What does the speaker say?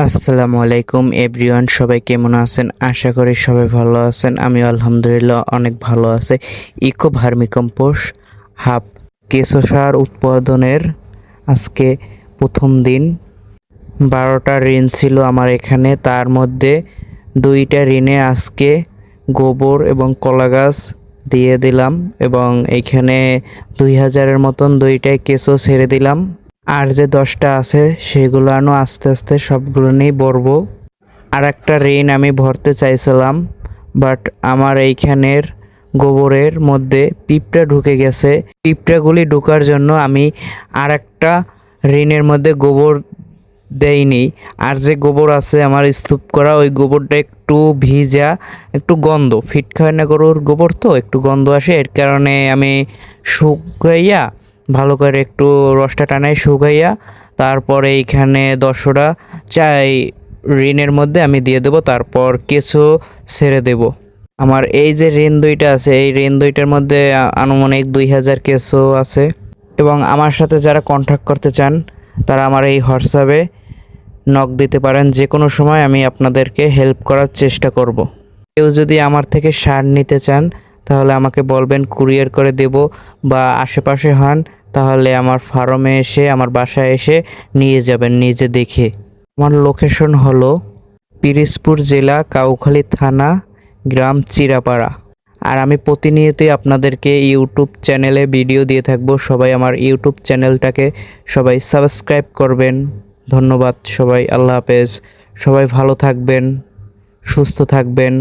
আসসালামু আলাইকুম এভরিওয়ান, সবাই কেমন আছেন? আশা করি সবাই ভালো আছেন। আমি আলহামদুলিল্লাহ অনেক ভালো আছি। ইকো ভার্মিকম্পোস্ট হাব কেঁচো সার উৎপাদনের আজকে প্রথম দিন। 12টা ঋণ ছিল আমার এখানে, তার মধ্যে 2টা ঋণে আজকে গোবর এবং কলা গাছ দিয়ে দিলাম এবং এইখানে 2000-এর মতন 2টায় কেঁচো ছেড়ে দিলাম। আর যে 10টা আছে সেগুলো আস্তে আস্তে সবগুলো নিয়েই ভরবো। আর একটা ঋণ আমি ভরতে চাইছিলাম, বাট আমার এইখানের গোবরের মধ্যে পিঁপড়া ঢুকে গেছে। পিঁপড়াগুলি ঢোকার জন্য আমি আর একটা ঋণের মধ্যে গোবর দেইনি। আর যে গোবর আছে আমার স্তূপ করা, ওই গোবরটা একটু ভিজা, একটু গন্ধ, ফিটখায় না গরুর গোবর তো একটু গন্ধ আসে, এর কারণে আমি শুকাইয়া ভালো করে একটু রসটা টানাই শুকাইয়া তারপরে এইখানে 10টা চাই ঋণের মধ্যে আমি দিয়ে দেবো, তারপর কেঁচো ছেড়ে দেব। আমার এই যে ঋণ 2টা আছে, এই ঋণ 2টার মধ্যে আনুমানিক 2000 কেঁচো আছে। এবং আমার সাথে যারা কন্ট্যাক্ট করতে চান তারা আমার এই হোয়াটসঅ্যাপে নক দিতে পারেন। যে কোনো সময় আমি আপনাদেরকে হেল্প করার চেষ্টা করব। কেউ যদি আমার থেকে সার নিতে চান তাহলে আমাকে বলবেন, কুরিয়ার করে দেব, বা আশেপাশে হন তাহলে আমার ফার্মে এসে আমার বাসায় এসে নিয়ে যাবেন নিজে দেখে। আমার লোকেশন হলো পিরোজপুর জেলা, কাউখালী থানা, গ্রাম চিরাপাড়া। আর আমি প্রতিনিয়তই আপনাদেরকে ইউটিউব চ্যানেলে ভিডিও দিয়ে থাকবো। সবাই আমার ইউটিউব চ্যানেলটাকে সবাই সাবস্ক্রাইব করবেন। ধন্যবাদ সবাই, আল্লাহ হাফেজ। সবাই ভালো থাকবেন, সুস্থ থাকবেন।